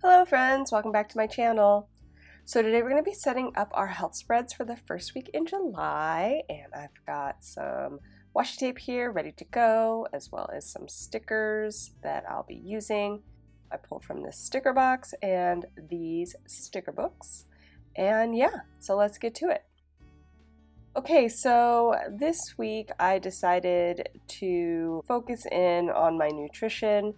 Hello friends, welcome back to my channel. So today we're going to be setting up our health spreads for the first week in July, and I've got some washi tape here ready to go, as well as some stickers that I'll be using. I pulled from this sticker box and these sticker books, and yeah, so let's get to it. Okay, so this week I decided to focus in on my nutrition.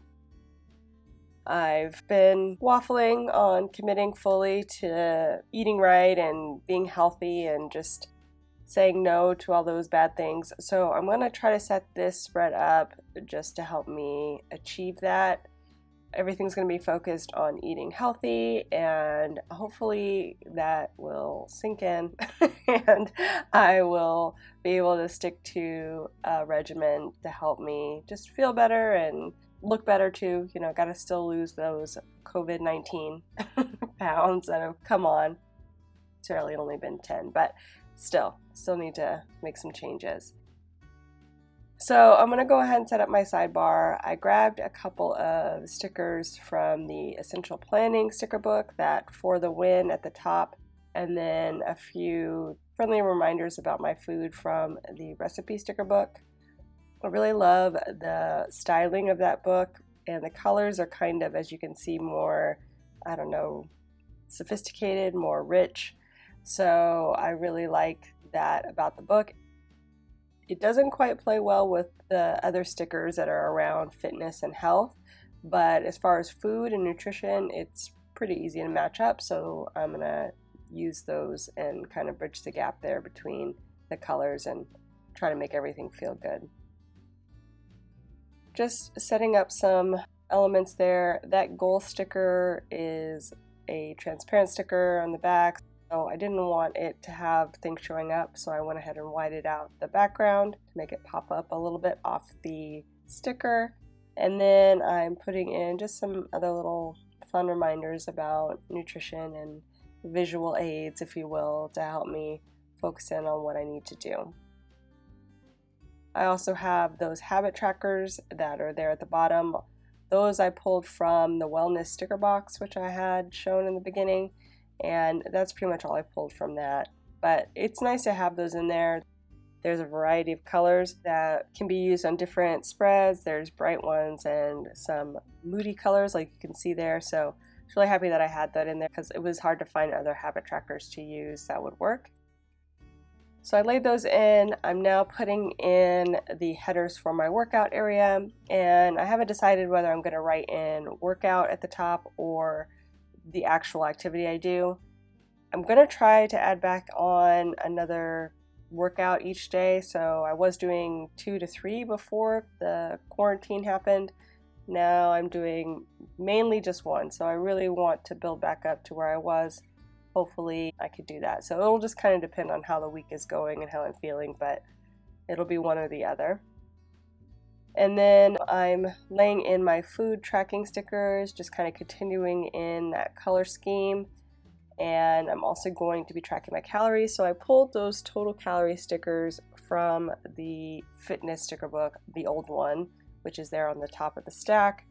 I've been waffling on committing fully to eating right and being healthy and just saying no to all those bad things. So I'm going to try to set this spread up just to help me achieve that. Everything's going to be focused on eating healthy, and hopefully that will sink in and I will be able to stick to a regimen to help me just feel better and look better too. You know, gotta still lose those COVID-19 pounds that have come on. It's really only been 10, but still need to make some changes. So I'm gonna go ahead and set up my sidebar. I grabbed a couple of stickers from the Essential Planning sticker book, that For the Win at the top, and then a few friendly reminders about my food from the recipe sticker book. I really love the styling of that book, and the colors are kind of, as you can see, more, I don't know, sophisticated, more rich. So I really like that about the book. It doesn't quite play well with the other stickers that are around fitness and health, but as far as food and nutrition, it's pretty easy to match up. So I'm gonna use those and kind of bridge the gap there between the colors and try to make everything feel good. Just setting up some elements there. That goal sticker is a transparent sticker on the back, so I didn't want it to have things showing up, so I went ahead and whited out the background to make it pop up a little bit off the sticker. And then I'm putting in just some other little fun reminders about nutrition and visual aids, if you will, to help me focus in on what I need to do. I also have those habit trackers that are there at the bottom. Those I pulled from the wellness sticker box, which I had shown in the beginning, and that's pretty much all I pulled from that. But it's nice to have those in there. There's a variety of colors that can be used on different spreads. There's bright ones and some moody colors like you can see there. So I was really happy that I had that in there because it was hard to find other habit trackers to use that would work. So I laid those in. I'm now putting in the headers for my workout area, and I haven't decided whether I'm going to write in workout at the top or the actual activity I do. I'm going to try to add back on another workout each day. So I was doing 2 to 3 before the quarantine happened. Now I'm doing mainly just 1. So I really want to build back up to where I was. Hopefully I could do that. So it'll just kind of depend on how the week is going and how I'm feeling, but it'll be one or the other. And then I'm laying in my food tracking stickers, just kind of continuing in that color scheme. And I'm also going to be tracking my calories. So I pulled those total calorie stickers from the fitness sticker book, the old one, which is there on the top of the stack.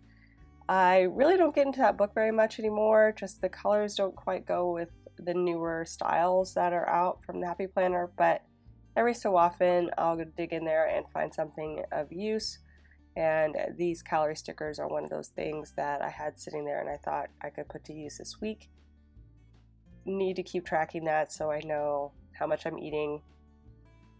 I really don't get into that book very much anymore. Just the colors don't quite go with the newer styles that are out from the Happy Planner, but every so often I'll dig in there and find something of use, and these calorie stickers are one of those things that I had sitting there and I thought I could put to use this week. Need to keep tracking that so I know how much I'm eating.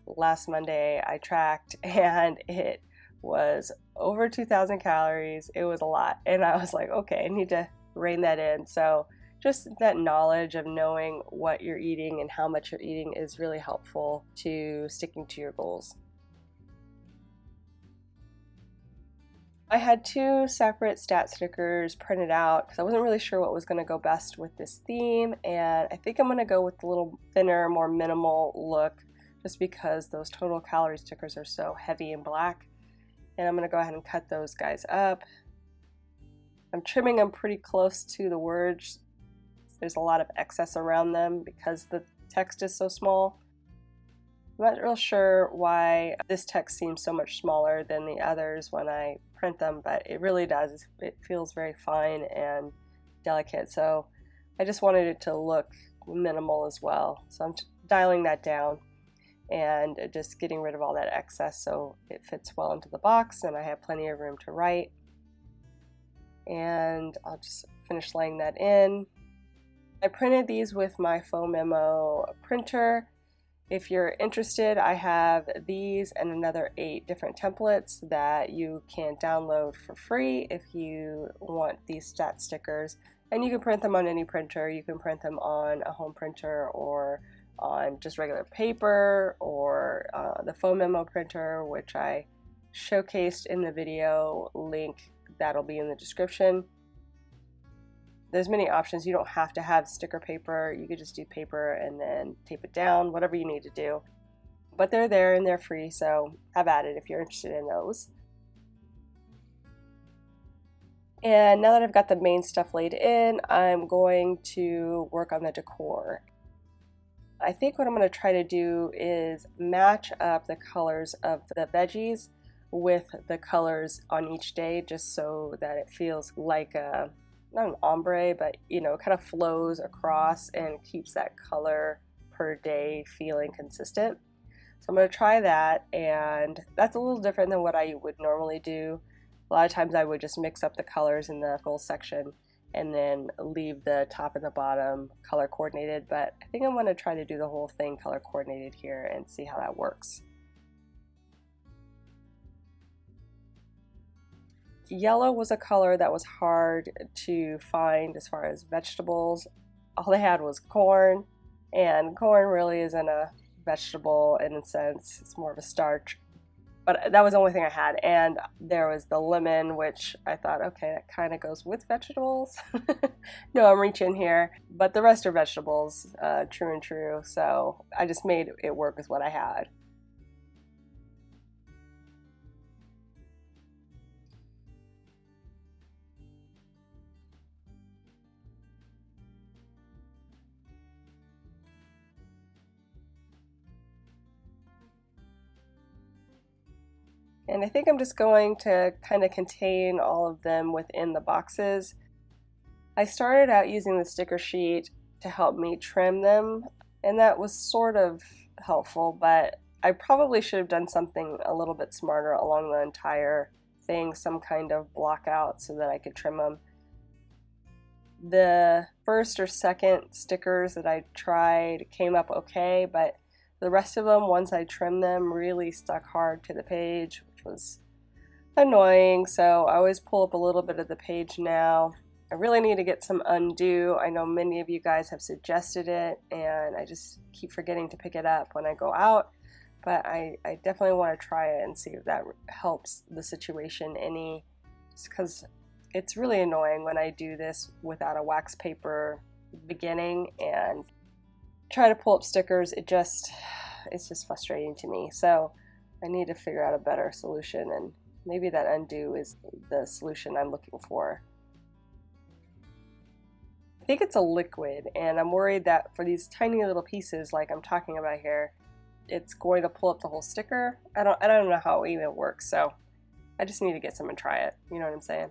Last Monday I tracked and it was over 2,000 calories. It was a lot, and I was like, okay, I need to rein that in. So just that knowledge of knowing what you're eating and how much you're eating is really helpful to sticking to your goals. I had 2 separate stat stickers printed out because I wasn't really sure what was going to go best with this theme, and I think I'm going to go with a little thinner, more minimal look just because those total calorie stickers are so heavy and black. And I'm going to go ahead and cut those guys up. I'm trimming them pretty close to the words. There's a lot of excess around them because the text is so small. I'm not real sure why this text seems so much smaller than the others when I print them, but it really does. It feels very fine and delicate, so I just wanted it to look minimal as well. So I'm dialing that down and just getting rid of all that excess so it fits well into the box and I have plenty of room to write. And I'll just finish laying that in. I printed these with my Faux Memo printer. If you're interested, I have these and another 8 different templates that you can download for free if you want these stat stickers. And you can print them on any printer. You can print them on a home printer or on just regular paper, or the Faux Memo printer, which I showcased in the video. Link that'll be in the description. There's many options. You don't have to have sticker paper. You could just do paper and then tape it down, whatever you need to do. But they're there and they're free, so have at it if you're interested in those. And now that I've got the main stuff laid in, I'm going to work on the decor. I think what I'm going to try to do is match up the colors of the veggies with the colors on each day, just so that it feels like a, not an ombre, but you know, kind of flows across and keeps that color per day feeling consistent. So I'm going to try that, and that's a little different than what I would normally do. A lot of times I would just mix up the colors in the full section and then leave the top and the bottom color coordinated, but I think I'm going to try to do the whole thing color coordinated here and see how that works. Yellow was a color that was hard to find as far as vegetables. All they had was corn, and corn really isn't a vegetable in a sense, it's more of a starch. But that was the only thing I had, and there was the lemon, which I thought, okay, that kind of goes with vegetables. No, I'm reaching here, but the rest are vegetables, true and true, so I just made it work with what I had. And I think I'm just going to kind of contain all of them within the boxes. I started out using the sticker sheet to help me trim them, and that was sort of helpful, but I probably should have done something a little bit smarter along the entire thing, some kind of block out so that I could trim them. The first or second stickers that I tried came up okay, but the rest of them, once I trimmed them, really stuck hard to the page, which was annoying. So I always pull up a little bit of the page now. I really need to get some undo. I know many of you guys have suggested it, and I just keep forgetting to pick it up when I go out. But I definitely want to try it and see if that helps the situation any, just because it's really annoying when I do this without a wax paper beginning and try to pull up stickers. It's just frustrating to me. So I need to figure out a better solution, and maybe that undo is the solution I'm looking for. I think it's a liquid, and I'm worried that for these tiny little pieces like I'm talking about here, it's going to pull up the whole sticker. I don't know how it even works, so I just need to get some and try it. You know what I'm saying?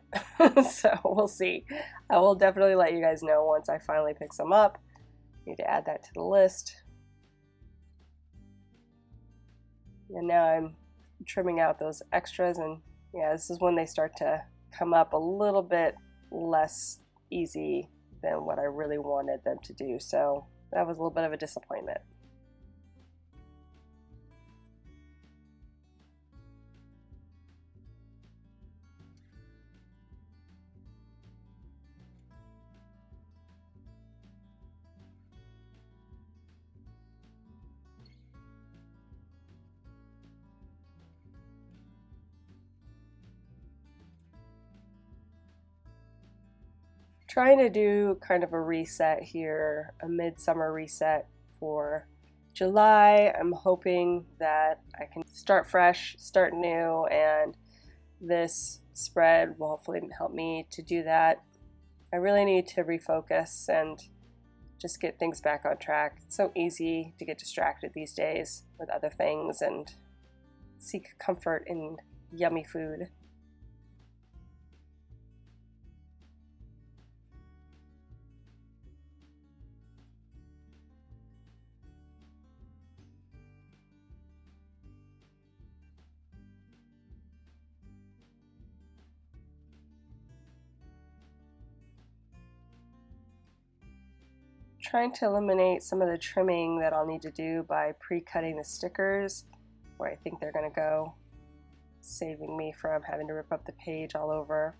So we'll see. I will definitely let you guys know once I finally pick some up. Need to add that to the list. And now I'm trimming out those extras, and yeah, this is when they start to come up a little bit less easy than what I really wanted them to do. So that was a little bit of a disappointment. Trying to do kind of a reset here, a midsummer reset for July. I'm hoping that I can start fresh, start new, and this spread will hopefully help me to do that. I really need to refocus and just get things back on track. It's so easy to get distracted these days with other things and seek comfort in yummy food. trying to eliminate some of the trimming that I'll need to do by pre-cutting the stickers where I think they're going to go, saving me from having to rip up the page all over.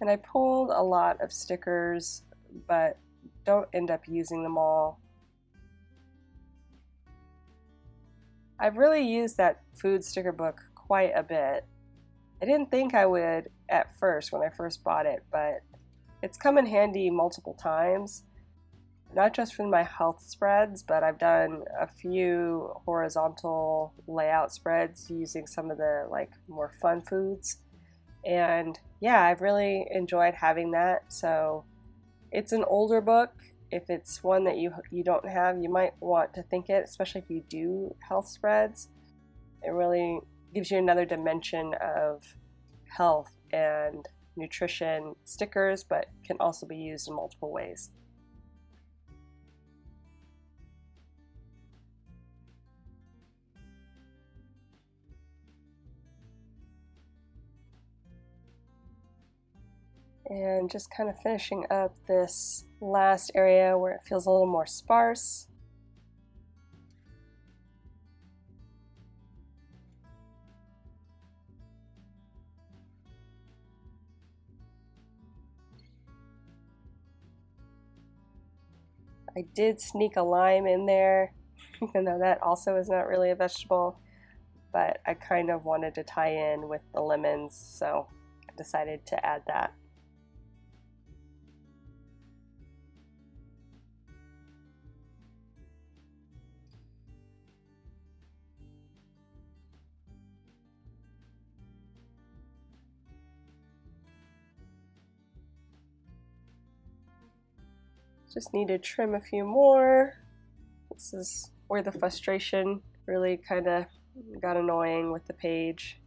And I pulled a lot of stickers, but don't end up using them all. I've really used that food sticker book quite a bit. I didn't think I would at first when I first bought it, but it's come in handy multiple times. Not just for my health spreads, but I've done a few horizontal layout spreads using some of the more fun foods. And yeah, I've really enjoyed having that. So it's an older book. If it's one that you don't have, you might want to think it, especially if you do health spreads. It really gives you another dimension of health and nutrition stickers, but can also be used in multiple ways. And just kind of finishing up this last area where it feels a little more sparse. I did sneak a lime in there, even though that also is not really a vegetable, but I kind of wanted to tie in with the lemons, so I decided to add that. Just need to trim a few more. This is where the frustration really kind of got annoying with the page.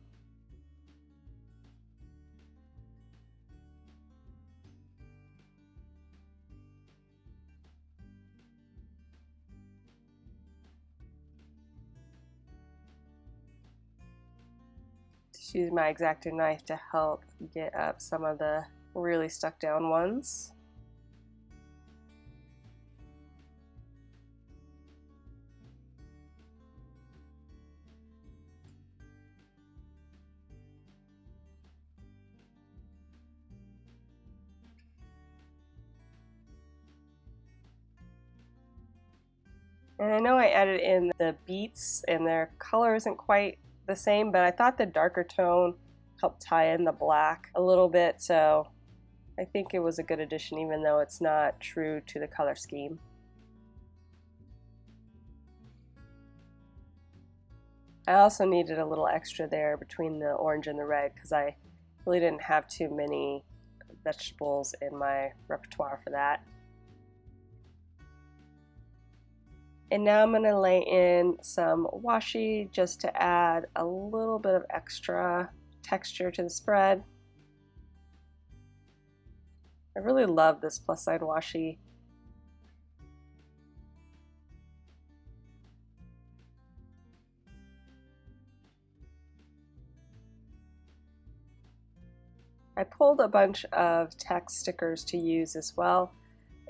Just use my X-Acto knife to help get up some of the really stuck down ones. And I know I added in the beets and their color isn't quite the same, but I thought the darker tone helped tie in the black a little bit, so I think it was a good addition even though it's not true to the color scheme. I also needed a little extra there between the orange and the red because I really didn't have too many vegetables in my repertoire for that. And now I'm going to lay in some washi just to add a little bit of extra texture to the spread. I really love this plus side washi. I pulled a bunch of text stickers to use as well,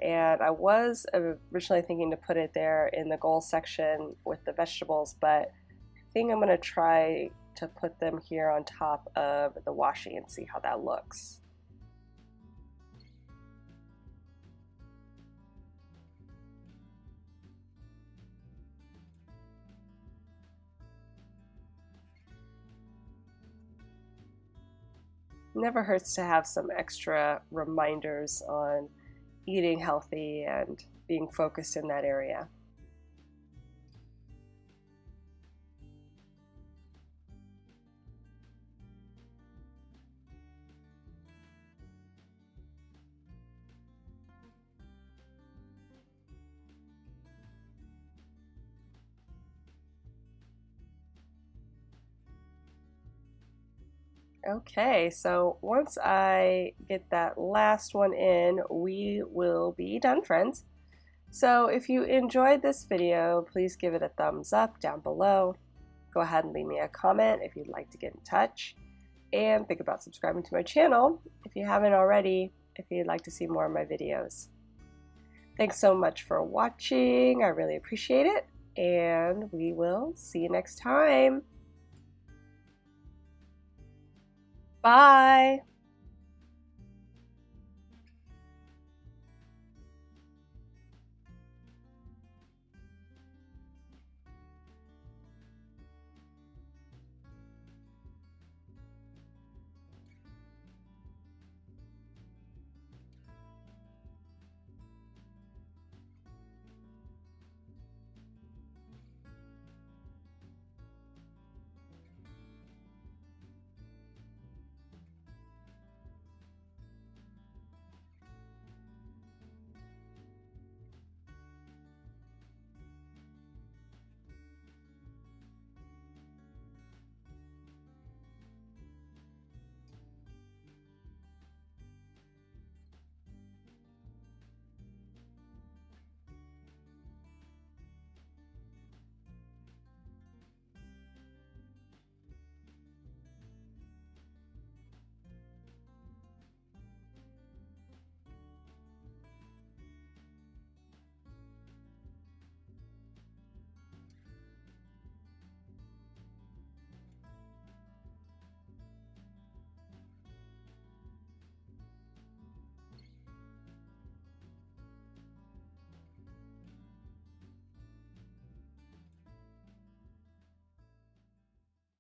and I was originally thinking to put it there in the goal section with the vegetables, but I think I'm going to try to put them here on top of the washi and see how that looks. Never hurts to have some extra reminders on eating healthy and being focused in that area. Okay, so once I get that last one in, we will be done, friends. So if you enjoyed this video, please give it a thumbs up down below. Go ahead and leave me a comment if you'd like to get in touch. and think about subscribing to my channel if you haven't already, if you'd like to see more of my videos. Thanks so much for watching. I really appreciate it, and we will see you next time. Bye!